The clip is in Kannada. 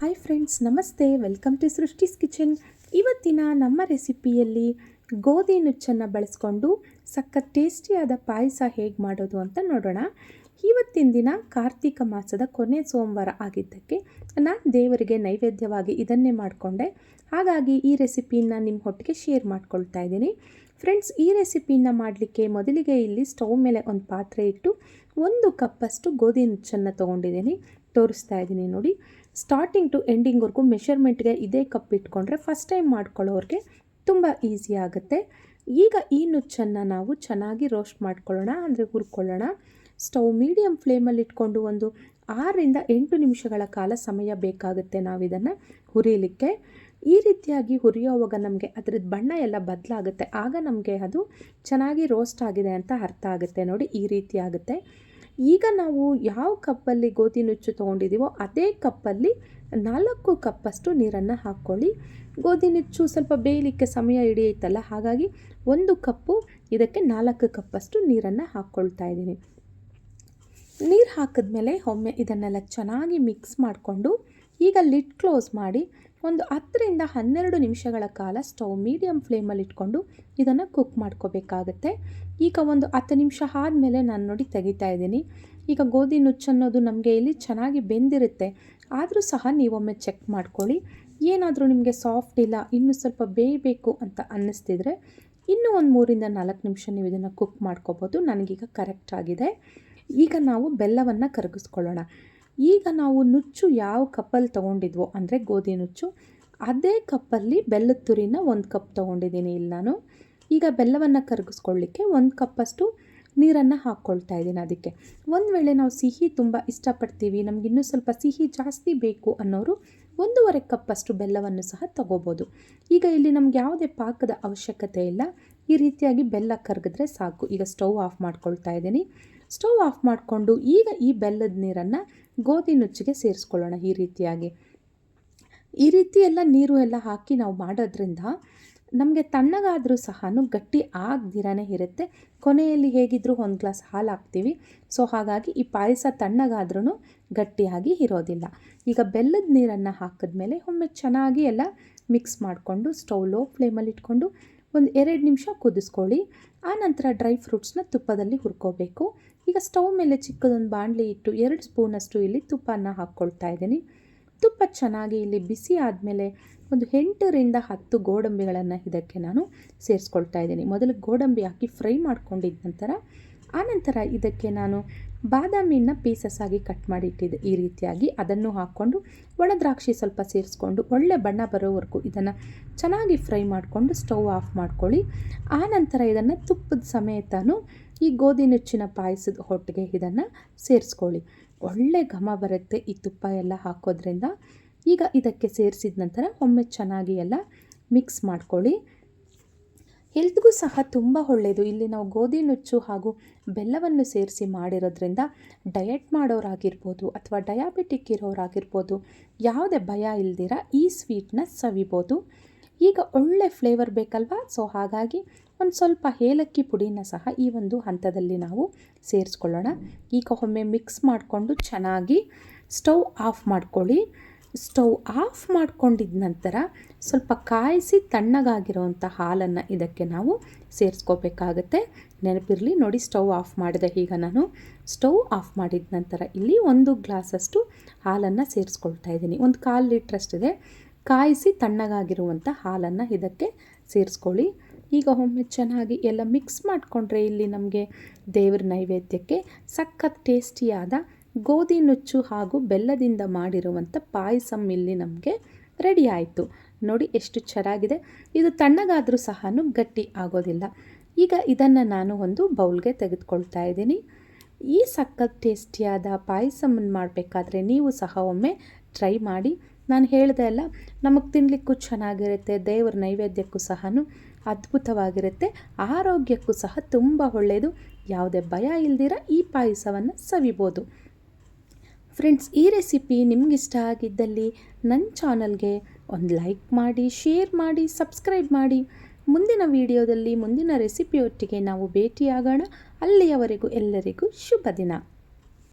ಹಾಯ್ ಫ್ರೆಂಡ್ಸ್, ನಮಸ್ತೆ. Welcome to Srishti's kitchen. ಇವತ್ತಿನ ನಮ್ಮ ರೆಸಿಪಿಯಲ್ಲಿ ಗೋಧಿ ನುಚ್ಚನ್ನು ಬಳಸ್ಕೊಂಡು ಸಖತ್ ಟೇಸ್ಟಿಯಾದ ಪಾಯಸ ಹೇಗೆ ಮಾಡೋದು ಅಂತ ನೋಡೋಣ. ಇವತ್ತಿನ ದಿನ ಕಾರ್ತಿಕ ಮಾಸದ ಕೊನೆ ಸೋಮವಾರ ಆಗಿದ್ದಕ್ಕೆ ನಾನು ದೇವರಿಗೆ ನೈವೇದ್ಯವಾಗಿ ಇದನ್ನೇ ಮಾಡಿಕೊಂಡೆ. ಹಾಗಾಗಿ ಈ ರೆಸಿಪಿನ ನಿಮ್ಮ ಒಟ್ಟಿಗೆ ಶೇರ್ ಮಾಡ್ಕೊಳ್ತಾ ಇದ್ದೀನಿ. ಫ್ರೆಂಡ್ಸ್, ಈ ರೆಸಿಪಿನ ಮಾಡಲಿಕ್ಕೆ ಮೊದಲಿಗೆ ಇಲ್ಲಿ ಸ್ಟವ್ ಮೇಲೆ ಒಂದು ಪಾತ್ರೆ ಇಟ್ಟು 1 ಕಪ್ಪಷ್ಟು ಗೋಧಿ ನುಚ್ಚನ್ನು ತೊಗೊಂಡಿದ್ದೀನಿ. ತೋರಿಸ್ತಾ ಇದ್ದೀನಿ ನೋಡಿ. ಸ್ಟಾರ್ಟಿಂಗ್ ಟು ಎಂಡಿಂಗ್ವರೆಗೂ ಮೆಷರ್ಮೆಂಟ್ಗೆ ಇದೇ ಕಪ್ ಇಟ್ಕೊಂಡ್ರೆ ಫಸ್ಟ್ ಟೈಮ್ ಮಾಡ್ಕೊಳ್ಳೋರಿಗೆ ತುಂಬ ಈಸಿ ಆಗುತ್ತೆ. ಈಗ ಈ ನುಚ್ಚನ್ನು ನಾವು ಚೆನ್ನಾಗಿ ರೋಸ್ಟ್ ಮಾಡ್ಕೊಳ್ಳೋಣ, ಅಂದರೆ ಹುರ್ಕೊಳ್ಳೋಣ. ಸ್ಟವ್ ಮೀಡಿಯಮ್ ಫ್ಲೇಮಲ್ಲಿ ಇಟ್ಕೊಂಡು ಒಂದು 6ರಿಂದ 8 ನಿಮಿಷಗಳ ಕಾಲ ಸಮಯ ಬೇಕಾಗುತ್ತೆ ನಾವು ಇದನ್ನು ಹುರಿಯಲಿಕ್ಕೆ. ಈ ರೀತಿಯಾಗಿ ಹುರಿಯೋವಾಗ ನಮಗೆ ಅದರದ್ದು ಬಣ್ಣ ಎಲ್ಲ ಬದಲಾಗುತ್ತೆ. ಆಗ ನಮಗೆ ಅದು ಚೆನ್ನಾಗಿ ರೋಸ್ಟ್ ಆಗಿದೆ ಅಂತ ಅರ್ಥ ಆಗುತ್ತೆ. ನೋಡಿ, ಈ ರೀತಿ ಆಗುತ್ತೆ. ಈಗ ನಾವು ಯಾವ ಕಪ್ಪಲ್ಲಿ ಗೋಧಿ ನುಚ್ಚು ತೊಗೊಂಡಿದ್ದೀವೋ ಅದೇ ಕಪ್ಪಲ್ಲಿ 4 ಕಪ್ಪಷ್ಟು ನೀರನ್ನು ಹಾಕ್ಕೊಳ್ಳಿ. ಗೋಧಿ ನುಚ್ಚು ಸ್ವಲ್ಪ ಬೇಯಲಿಕ್ಕೆ ಸಮಯ ಹಿಡಿಯುತ್ತಲ್ಲ, ಹಾಗಾಗಿ 1 ಕಪ್ಪು ಇದಕ್ಕೆ 4 ಕಪ್ಪಷ್ಟು ನೀರನ್ನು ಹಾಕ್ಕೊಳ್ತಾ ಇದ್ದೀನಿ. ನೀರು ಹಾಕಿದ್ಮೇಲೆ ಒಮ್ಮೆ ಇದನ್ನೆಲ್ಲ ಚೆನ್ನಾಗಿ ಮಿಕ್ಸ್ ಮಾಡಿಕೊಂಡು ಈಗ ಲಿಡ್ ಕ್ಲೋಸ್ ಮಾಡಿ ಒಂದು 10ರಿಂದ 12 ನಿಮಿಷಗಳ ಕಾಲ ಸ್ಟವ್ ಮೀಡಿಯಮ್ ಫ್ಲೇಮಲ್ಲಿ ಇಟ್ಕೊಂಡು ಇದನ್ನು ಕುಕ್ ಮಾಡ್ಕೋಬೇಕಾಗತ್ತೆ. ಈಗ ಒಂದು 10 ನಿಮಿಷ ಆದಮೇಲೆ ನಾನು ನೋಡಿ ತೆಗಿತಾ ಇದ್ದೀನಿ. ಈಗ ಗೋಧಿ ನುಚ್ಚು ಅನ್ನೋದು ನಮಗೆ ಇಲ್ಲಿ ಚೆನ್ನಾಗಿ ಬೆಂದಿರುತ್ತೆ. ಆದರೂ ಸಹ ನೀವೊಮ್ಮೆ ಚೆಕ್ ಮಾಡ್ಕೊಳ್ಳಿ. ಏನಾದರೂ ನಿಮಗೆ ಸಾಫ್ಟ್ ಇಲ್ಲ, ಇನ್ನೂ ಸ್ವಲ್ಪ ಬೇಯಬೇಕು ಅಂತ ಅನ್ನಿಸ್ತಿದ್ರೆ ಇನ್ನೂ ಒಂದು 3ರಿಂದ 4 ನಿಮಿಷ ನೀವು ಇದನ್ನು ಕುಕ್ ಮಾಡ್ಕೋಬೋದು. ನನಗೀಗ ಕರೆಕ್ಟ್ ಆಗಿದೆ. ಈಗ ನಾವು ಬೆಲ್ಲವನ್ನು ಕರಗಿಸ್ಕೊಳ್ಳೋಣ. ಈಗ ನಾವು ನುಚ್ಚು ಯಾವ ಕಪ್ಪಲ್ಲಿ ತೊಗೊಂಡಿದ್ವೋ, ಅಂದರೆ ಗೋಧಿ ನುಚ್ಚು, ಅದೇ ಕಪ್ಪಲ್ಲಿ ಬೆಲ್ಲದ ತುರಿನ 1 ಕಪ್ ತೊಗೊಂಡಿದ್ದೀನಿ ಇಲ್ಲಿ ನಾನು. ಈಗ ಬೆಲ್ಲವನ್ನು ಕರಗಿಸ್ಕೊಳ್ಳಿಕ್ಕೆ 1 ಕಪ್ಪಷ್ಟು ನೀರನ್ನು ಹಾಕ್ಕೊಳ್ತಾ ಇದ್ದೀನಿ. ಅದಕ್ಕೆ ಒಂದು ವೇಳೆ ನಾವು ಸಿಹಿ ತುಂಬ ಇಷ್ಟಪಡ್ತೀವಿ, ನಮ್ಗೆ ಇನ್ನೂ ಸ್ವಲ್ಪ ಸಿಹಿ ಜಾಸ್ತಿ ಬೇಕು ಅನ್ನೋರು 1.5 ಕಪ್ಪಷ್ಟು ಬೆಲ್ಲವನ್ನು ಸಹ ತೊಗೋಬೋದು. ಈಗ ಇಲ್ಲಿ ನಮ್ಗೆ ಯಾವುದೇ ಪಾಕದ ಅವಶ್ಯಕತೆ ಇಲ್ಲ. ಈ ರೀತಿಯಾಗಿ ಬೆಲ್ಲ ಕರಗಿದ್ರೆ ಸಾಕು. ಈಗ ಸ್ಟವ್ ಆಫ್ ಮಾಡ್ಕೊಳ್ತಾ ಇದ್ದೀನಿ. ಸ್ಟವ್ ಆಫ್ ಮಾಡಿಕೊಂಡು ಈಗ ಈ ಬೆಲ್ಲದ ನೀರನ್ನು ಗೋಧಿ ನುಚ್ಚಿಗೆ ಸೇರಿಸ್ಕೊಳ್ಳೋಣ. ಈ ರೀತಿ ಎಲ್ಲ ನೀರು ಎಲ್ಲ ಹಾಕಿ ನಾವು ಮಾಡೋದ್ರಿಂದ ನಮಗೆ ತಣ್ಣಗಾದರೂ ಸಹ ಗಟ್ಟಿ ಆಗದಿರಾನೇ ಇರುತ್ತೆ. ಕೊನೆಯಲ್ಲಿ ಹೇಗಿದ್ದರೂ 1 ಗ್ಲಾಸ್ ಹಾಲು ಹಾಕ್ತೀವಿ. ಸೊ ಹಾಗಾಗಿ ಈ ಪಾಯಸ ತಣ್ಣಗಾದ್ರೂ ಗಟ್ಟಿಯಾಗಿ ಇರೋದಿಲ್ಲ. ಈಗ ಬೆಲ್ಲದ ನೀರನ್ನು ಹಾಕಿದ್ಮೇಲೆ ಒಮ್ಮೆ ಚೆನ್ನಾಗಿ ಎಲ್ಲ ಮಿಕ್ಸ್ ಮಾಡಿಕೊಂಡು ಸ್ಟವ್ ಲೋ ಫ್ಲೇಮಲ್ಲಿ ಇಟ್ಕೊಂಡು ಒಂದು 2 ನಿಮಿಷ ಕುದಿಸ್ಕೊಳ್ಳಿ. ಆನಂತರ ಡ್ರೈ ಫ್ರೂಟ್ಸ್ನ ತುಪ್ಪದಲ್ಲಿ ಹುರ್ಕೋಬೇಕು. ಈಗ ಸ್ಟವ್ ಮೇಲೆ ಚಿಕ್ಕದೊಂದು ಬಾಣಲಿ ಇಟ್ಟು 2 ಸ್ಪೂನಷ್ಟು ಇಲ್ಲಿ ತುಪ್ಪನ ಹಾಕ್ಕೊಳ್ತಾ ಇದ್ದೀನಿ. ತುಪ್ಪ ಚೆನ್ನಾಗಿ ಇಲ್ಲಿ ಬಿಸಿ ಆದಮೇಲೆ ಒಂದು 8ರಿಂದ 10 ಗೋಡಂಬಿಗಳನ್ನು ಇದಕ್ಕೆ ನಾನು ಸೇರಿಸ್ಕೊಳ್ತಾ ಇದ್ದೀನಿ. ಮೊದಲು ಗೋಡಂಬಿ ಹಾಕಿ ಫ್ರೈ ಮಾಡ್ಕೊಂಡಿದ್ದ ನಂತರ ಆನಂತರ ಇದಕ್ಕೆ ನಾನು ಬಾದಾಮಿನ ಪೀಸಸ್ ಆಗಿ ಕಟ್ ಮಾಡಿಟ್ಟಿದ್ದೆ. ಈ ರೀತಿಯಾಗಿ ಅದನ್ನು ಹಾಕ್ಕೊಂಡು ಒಣ ದ್ರಾಕ್ಷಿ ಸ್ವಲ್ಪ ಸೇರಿಸ್ಕೊಂಡು ಒಳ್ಳೆ ಬಣ್ಣ ಬರೋವರೆಗೂ ಇದನ್ನು ಚೆನ್ನಾಗಿ ಫ್ರೈ ಮಾಡಿಕೊಂಡು ಸ್ಟವ್ ಆಫ್ ಮಾಡ್ಕೊಳ್ಳಿ. ಆನಂತರ ಇದನ್ನು ತುಪ್ಪದ ಸಮೇತನೂ ಈ ಗೋಧಿ ನುಚ್ಚಿನ ಪಾಯಸದ ಹೊಟ್ಟಿಗೆ ಇದನ್ನು ಸೇರಿಸ್ಕೊಳ್ಳಿ. ಒಳ್ಳೆ ಘಮ ಬರುತ್ತೆ ಈ ತುಪ್ಪ ಎಲ್ಲ ಹಾಕೋದ್ರಿಂದ. ಈಗ ಇದಕ್ಕೆ ಸೇರಿಸಿದ ನಂತರ ಒಮ್ಮೆ ಚೆನ್ನಾಗಿ ಎಲ್ಲ ಮಿಕ್ಸ್ ಮಾಡ್ಕೊಳ್ಳಿ. ಹೆಲ್ತ್ಗೂ ಸಹ ತುಂಬ ಒಳ್ಳೆಯದು. ಇಲ್ಲಿ ನಾವು ಗೋಧಿ ನುಚ್ಚು ಹಾಗೂ ಬೆಲ್ಲವನ್ನು ಸೇರಿಸಿ ಮಾಡಿರೋದ್ರಿಂದ ಡಯಟ್ ಮಾಡೋರಾಗಿರ್ಬೋದು ಅಥವಾ ಡಯಾಬಿಟಿಕ್ ಇರೋರಾಗಿರ್ಬೋದು ಯಾವುದೇ ಭಯ ಇಲ್ದಿರ ಈ ಸ್ವೀಟ್ನ ಸವಿಬೋದು. ಈಗ ಒಳ್ಳೆ ಫ್ಲೇವರ್ ಬೇಕಲ್ವಾ? ಸೊ ಹಾಗಾಗಿ ಒಂದು ಸ್ವಲ್ಪ ಏಲಕ್ಕಿ ಪುಡಿನ ಸಹ ಈ ಒಂದು ಹಂತದಲ್ಲಿ ನಾವು ಸೇರಿಸ್ಕೊಳ್ಳೋಣ. ಈಗ ಒಮ್ಮೆ ಮಿಕ್ಸ್ ಮಾಡಿಕೊಂಡು ಚೆನ್ನಾಗಿ ಸ್ಟವ್ ಆಫ್ ಮಾಡ್ಕೊಳ್ಳಿ. ಸ್ಟವ್ ಆಫ್ ಮಾಡ್ಕೊಂಡಿದ್ದ ನಂತರ ಸ್ವಲ್ಪ ಕಾಯಿಸಿ ತಣ್ಣಗಾಗಿರೋವಂಥ ಹಾಲನ್ನು ಇದಕ್ಕೆ ನಾವು ಸೇರಿಸ್ಕೋಬೇಕಾಗತ್ತೆ. ನೆನಪಿರಲಿ ನೋಡಿ, ಸ್ಟವ್ ಆಫ್ ಮಾಡಿದೆ. ಈಗ ನಾನು ಸ್ಟವ್ ಆಫ್ ಮಾಡಿದ ನಂತರ ಇಲ್ಲಿ 1 ಗ್ಲಾಸಷ್ಟು ಹಾಲನ್ನು ಸೇರಿಸ್ಕೊಳ್ತಾ ಇದ್ದೀನಿ. ಒಂದು 1/4 ಲೀಟ್ರಷ್ಟಿದೆ. ಕಾಯಿಸಿ ತಣ್ಣಗಾಗಿರುವಂಥ ಹಾಲನ್ನು ಇದಕ್ಕೆ ಸೇರಿಸ್ಕೊಳ್ಳಿ. ಈಗ ಒಮ್ಮೆ ಚೆನ್ನಾಗಿ ಎಲ್ಲ ಮಿಕ್ಸ್ ಮಾಡಿಕೊಂಡ್ರೆ ಇಲ್ಲಿ ನಮಗೆ ದೇವರ ನೈವೇದ್ಯಕ್ಕೆ ಸಖತ್ ಟೇಸ್ಟಿಯಾದ ಗೋಧಿ ನುಚ್ಚು ಹಾಗೂ ಬೆಲ್ಲದಿಂದ ಮಾಡಿರುವಂಥ ಪಾಯಸ ಇಲ್ಲಿ ನಮಗೆ ರೆಡಿ ಆಯಿತು. ನೋಡಿ ಎಷ್ಟು ಚೆನ್ನಾಗಿದೆ. ಇದು ತಣ್ಣಗಾದರೂ ಸಹ ಗಟ್ಟಿ ಆಗೋದಿಲ್ಲ. ಈಗ ಇದನ್ನು ನಾನು ಒಂದು ಬೌಲ್ಗೆ ತೆಗೆದುಕೊಳ್ತಾ ಇದ್ದೀನಿ. ಈ ಸಖತ್ ಟೇಸ್ಟಿಯಾದ ಪಾಯಸವನ್ನು ಮಾಡಬೇಕಾದ್ರೆ ನೀವು ಸಹ ಒಮ್ಮೆ ಟ್ರೈ ಮಾಡಿ. ನಾನು ಹೇಳಿದೆ ಅಲ್ಲ, ನಮಗೆ ತಿನ್ನಲಿಕ್ಕೂ ಚೆನ್ನಾಗಿರುತ್ತೆ, ದೇವರ ನೈವೇದ್ಯಕ್ಕೂ ಸಹ ಅದ್ಭುತವಾಗಿರುತ್ತೆ, ಆರೋಗ್ಯಕ್ಕೂ ಸಹ ತುಂಬ ಒಳ್ಳೆಯದು. ಯಾವುದೇ ಭಯ ಇಲ್ದಿರ ಈ ಪಾಯಸವನ್ನು ಸವಿಬೋದು. ಫ್ರೆಂಡ್ಸ್, ಈ ರೆಸಿಪಿ ನಿಮಗಿಷ್ಟ ಆಗಿದ್ದಲ್ಲಿ ನನ್ನ ಚಾನಲ್ಗೆ ಒಂದು ಲೈಕ್ ಮಾಡಿ, ಶೇರ್ ಮಾಡಿ, ಸಬ್ಸ್ಕ್ರೈಬ್ ಮಾಡಿ. ಮುಂದಿನ ವಿಡಿಯೋದಲ್ಲಿ ಮುಂದಿನ ರೆಸಿಪಿಯೊಟ್ಟಿಗೆ ನಾವು ಭೇಟಿಯಾಗೋಣ. ಅಲ್ಲಿಯವರೆಗೂ ಎಲ್ಲರಿಗೂ ಶುಭ ದಿನ.